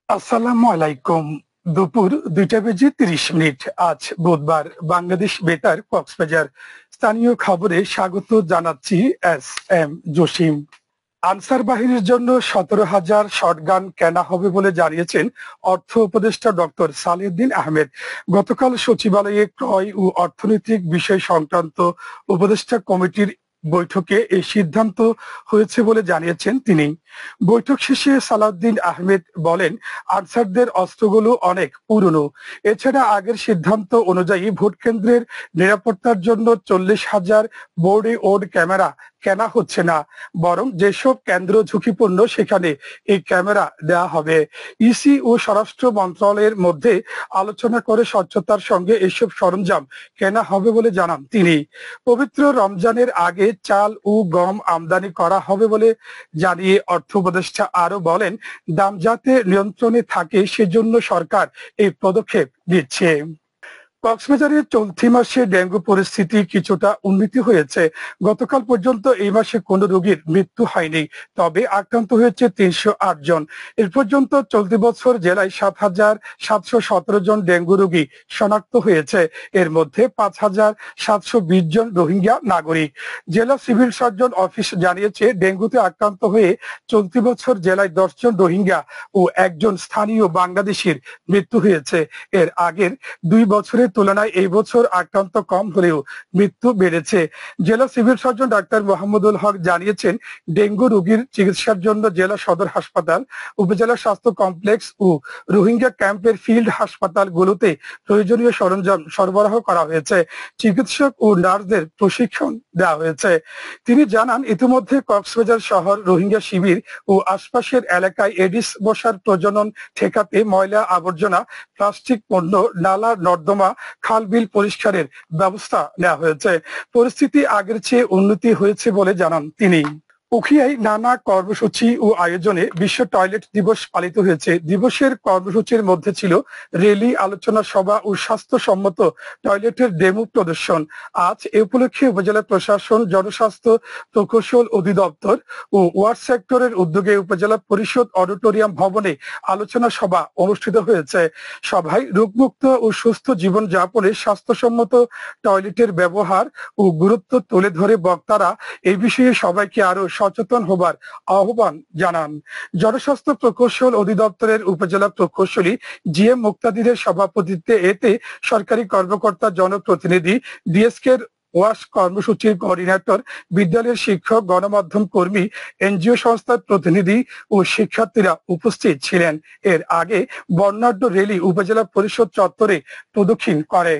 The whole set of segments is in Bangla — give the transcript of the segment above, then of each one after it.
আসসালামু আলাইকুম। দুপুর 2টা বেজে 30 মিনিট। আজ বুধবার। বাংলাদেশ বেতার কক্সবাজার স্থানীয় খবরে স্বাগত জানাচ্ছি এস এম জসিম। আনসার বাহিনীর জন্য 17,000 শটগান কেনা হবে বলে জানিয়েছেন অর্থ উপদেষ্টা ডক্টর সালেউদ্দিন আহমেদ। গতকাল সচিবালয়ে ক্রয় ও অর্থনৈতিক বিষয় সংক্রান্ত উপদেষ্টা কমিটির বৈঠকে এই সিদ্ধান্ত হয়েছে বলে জানিয়েছেন তিনি। বৈঠক শেষে সালাউদ্দিন আহমেদ বলেন, আনসারদের অস্ত্রগুলো অনেক পুরনো। এছাড়া আগের সিদ্ধান্ত অনুযায়ী ভোট কেন্দ্রের নিরাপত্তার জন্য 40,000 বোর্ডে ওড ক্যামেরা কেনা হচ্ছে না, বরং যেসব কেন্দ্র ঝুঁকিপূর্ণ সেখানে এই ক্যামেরা দেওয়া হবে। ইসি ও স্বরাষ্ট্র মন্ত্রণালয়ের মধ্যে আলোচনা করে স্বচ্ছতার সঙ্গে এসব সরঞ্জাম কেনা হবে বলে জানান তিনি। পবিত্র রমজানের আগে চাল ও গম আমদানি করা হবে বলে জানিয়ে অর্থ উপদেষ্টা আরো বলেন, দাম যাতে নিয়ন্ত্রণে থাকে সেজন্য সরকার এই পদক্ষেপ নিচ্ছে। কক্সবাজারের চলতি মাসে ডেঙ্গু পরিস্থিতি কিছুটা উন্নতি হয়েছে। গতকাল পর্যন্ত এই মাসে কোনো রোগীর মৃত্যু হয়নি, তবে আক্রান্ত হয়েছে 308 জন। এর পর্যন্ত চলতি বছর জেলায় 7,717 জন ডেঙ্গু রোগী শনাক্ত হয়েছে। এর মধ্যে 5,720 জন রোহিঙ্গা নাগরিক। জেলা সিভিল সার্জন অফিস জানিয়েছে, ডেঙ্গুতে আক্রান্ত হয়ে চলতি বছর জেলায় 10 জন রোহিঙ্গা ও একজন স্থানীয় বাংলাদেশির মৃত্যু হয়েছে। এর আগের 2 বছরের তুলনায় এই বছর আক্রান্ত কম হলেও মৃত্যু বেড়েছে। জেলা সিভিল সার্জন ডাক্তার মোহাম্মদুল হক জানিয়েছেন, ডেঙ্গু রোগীর চিকিৎসার জন্য জেলা সদর হাসপাতাল, উপজেলা স্বাস্থ্য কমপ্লেক্স ও রোহিঙ্গা ক্যাম্পের ফিল্ড হাসপাতালগুলোতে প্রয়োজনীয় সরঞ্জাম সরবরাহ করা হয়েছে। চিকিৎসক ও নার্সদের প্রশিক্ষণ দেওয়া হয়েছে। তিনি জানান, ইতিমধ্যে কক্সবাজার শহর রোহিঙ্গা শিবির ও আশপাশের এলাকায় এডিস মশার প্রজনন ঠেকাতে ময়লা আবর্জনা, প্লাস্টিক পণ্য, নালা নর্দমা, খাল বিল পরিষ্কারের ব্যবস্থা নেওয়া হয়েছে। পরিস্থিতি আগের চেয়ে উন্নতি হয়েছে বলে জানান তিনি। উখিয়ায় নানা কর্মসূচি ও আয়োজনে বিশ্ব টয়লেট দিবস পালিত হয়েছে। দিবসের কর্মসূচির মধ্যে ছিল র্যালি, আলোচনা সভা ও স্বাস্থ্যসম্মত টয়লেটের ডেমো প্রদর্শন। আজ এ উপলক্ষে উপজেলা প্রশাসন, জনস্বাস্থ্য প্রকৌশল অধিদপ্তর ও ওয়ার্ড সেক্টরের উদ্যোগে উপজেলা পরিষদ অডিটোরিয়াম ভবনে আলোচনা সভা অনুষ্ঠিত হয়েছে। সভায় রোগমুক্ত ও সুস্থ জীবন যাপনে স্বাস্থ্যসম্মত টয়লেটের ব্যবহার ও গুরুত্ব তুলে ধরে বক্তারা এই বিষয়ে সবাইকে আরো সচেতন হবার আহ্বান জানান। জনস্বাস্থ্য প্রকৌশল অধিদপ্তরের উপজেলা প্রকৌশলী জিএম মুক্তাদিরের সভাপতিত্বে এতে সরকারি কর্মকর্তা, জনপ্রতিনিধি, ডিএসকের ওয়াশ কর্মসূচির কোঅর্ডিনেটর, বিদ্যালয়ের শিক্ষক, গণমাধ্যম কর্মী, এনজিও সংস্থার প্রতিনিধি ও শিক্ষার্থীরা উপস্থিত ছিলেন। এর আগে বর্ণাঢ্য র্যালি উপজেলা পরিষদ চত্বরে প্রদক্ষিণ করে।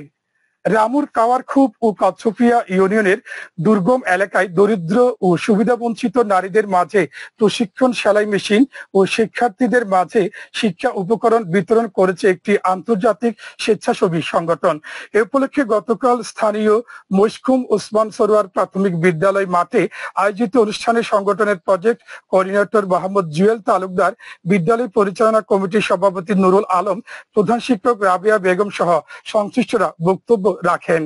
রামুর কাওয়ারখুপ ও কচ্ছপিয়া ইউনিয়নের দুর্গম এলাকায় দরিদ্র ও সুবিধাবঞ্চিত নারীদের মাঝে প্রশিক্ষণ, সেলাই মেশিন ও শিক্ষার্থীদের মাঝে শিক্ষা উপকরণ বিতরণ করেছে একটি আন্তর্জাতিক স্বেচ্ছাসেবী সংগঠন। এ উপলক্ষে গতকাল স্থানীয় মশকুম ওসমান সরোয়ার প্রাথমিক বিদ্যালয় মাঠে আয়োজিত অনুষ্ঠানে সংগঠনের প্রজেক্ট কোঅর্ডিনেটর মোহাম্মদ জুয়েল তালুকদার, বিদ্যালয় পরিচালনা কমিটির সভাপতি নুরুল আলম, প্রধান শিক্ষক রাবেয়া বেগম সহ সংশ্লিষ্টরা বক্তব্য রাখেন।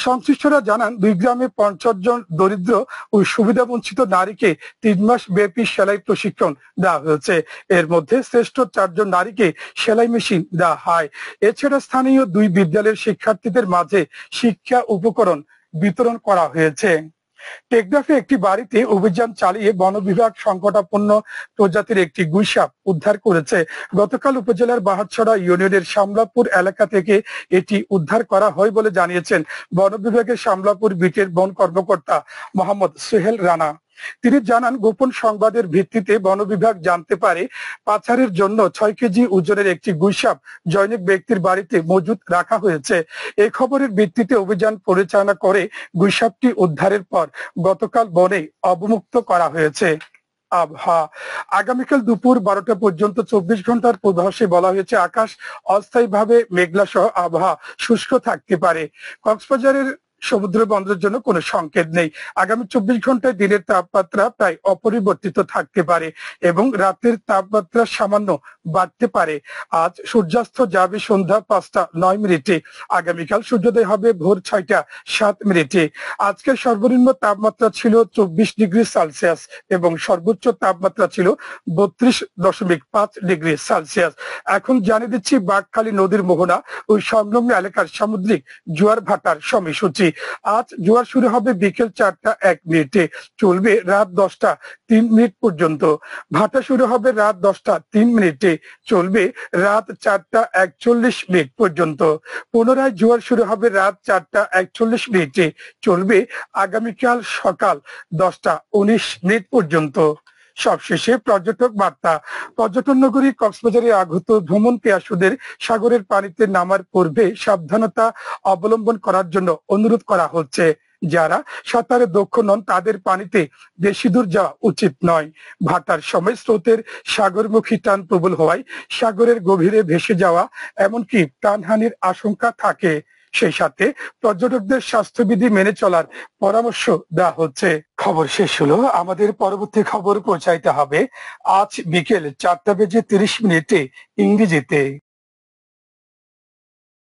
সংশ্লিষ্টরা জানান, 2 গ্রামে 50 জন দরিদ্র ও সুবিধাবঞ্চিত নারীকে 3 মাস ব্যাপী সেলাই প্রশিক্ষণ দেওয়া হয়েছে। এর মধ্যে শ্রেষ্ঠ 4 জন নারীকে সেলাই মেশিন দেওয়া হয়। এছাড়া স্থানীয় 2 বিদ্যালয়ের শিক্ষার্থীদের মাঝে শিক্ষা উপকরণ বিতরণ করা হয়েছে। টেকনাফে একটি বাড়িতে অভিযান চালিয়ে বন বিভাগ সংকটাপন্ন প্রজাতির একটি গুইসাপ উদ্ধার করেছে। গতকাল উপজেলার বাহারছড়া ইউনিয়নের শামলাপুর এলাকা থেকে এটি উদ্ধার করা হয় বলে জানিয়েছেন বন বিভাগের শামলাপুর বিটের বন কর্মকর্তা মোহাম্মদ সোহেল রানা। তিনি জানান, গোপন সংবাদের ভিত্তিতে বন বিভাগ জানতে পারে পাচারের জন্য 6 কেজি ওজনের একটি গুইসাপ জনৈক ব্যক্তির বাড়িতে মজুত রাখা হয়েছে। এই খবরের ভিত্তিতে অভিযান পরিচালনা করে গুইসাপটি উদ্ধারের পর গতকাল বনে অবমুক্ত করা হয়েছে। আবহাওয়া আগামীকাল দুপুর 12টা পর্যন্ত 24 ঘন্টার পূর্বাভাসে বলা হয়েছে, আকাশ অস্থায়ীভাবে মেঘলা সহ আবহাওয়া শুষ্ক থাকতে পারে। কক্সবাজারের সমুদ্র বন্দরের জন্য কোনো সংকেত নেই। আগামী 24 ঘন্টায় দিনের তাপমাত্রা প্রায় অপরিবর্তিত থাকতে পারে এবং রাতের তাপমাত্রা সামান্য বাড়তে পারে। আজ সূর্যাস্ত যাবে সন্ধ্যা 5:09। আগামীকাল সূর্যোদয় হবে ভোর 6:07। আজকের সর্বনিম্ন তাপমাত্রা ছিল 24 ডিগ্রি সেলসিয়াস এবং সর্বোচ্চ তাপমাত্রা ছিল 32.5 ডিগ্রি সেলসিয়াস। এখন জানিয়ে দিচ্ছি বাঁকখালী নদীর মোহনা ও সংলগ্ন এলাকার সামুদ্রিক জোয়ার ভাটার সময়সূচি। আজ জোয়ার শুরু হবে বিকেল 4:01, চলবে রাত 10:03 পর্যন্ত। ভাটা শুরু হবে রাত 10:03, চলবে রাত 4:41 পর্যন্ত। পুনরায় জোয়ার শুরু হবে রাত 4:41, চলবে আগামীকাল সকাল 10:19 পর্যন্ত। সবশেষে পর্যটক বার্তা। পর্যটন নগরী কক্সবাজারে আগত ভ্রমণ পিয়াসুদের সাগরের পানিতে নামার পূর্বে সাবধানতা অবলম্বন করার জন্য অনুরোধ করা হচ্ছে। যারা সাঁতারে দক্ষ নন তাদের পানিতে বেশি দূর যাওয়া উচিত নয়। ভাটার সময় স্রোতের সাগরমুখী টান প্রবল হওয়ায় সাগরের গভীরে ভেসে যাওয়া এমনকি প্রাণহানির আশঙ্কা থাকে। সেই সাথে পর্যটকদের স্বাস্থ্যবিধি মেনে চলার পরামর্শ দেওয়া হচ্ছে। খবর শেষ হলো। আমাদের পরবর্তী খবর পৌঁছাইতে হবে আজ বিকেল 4:30 ইংরেজিতে।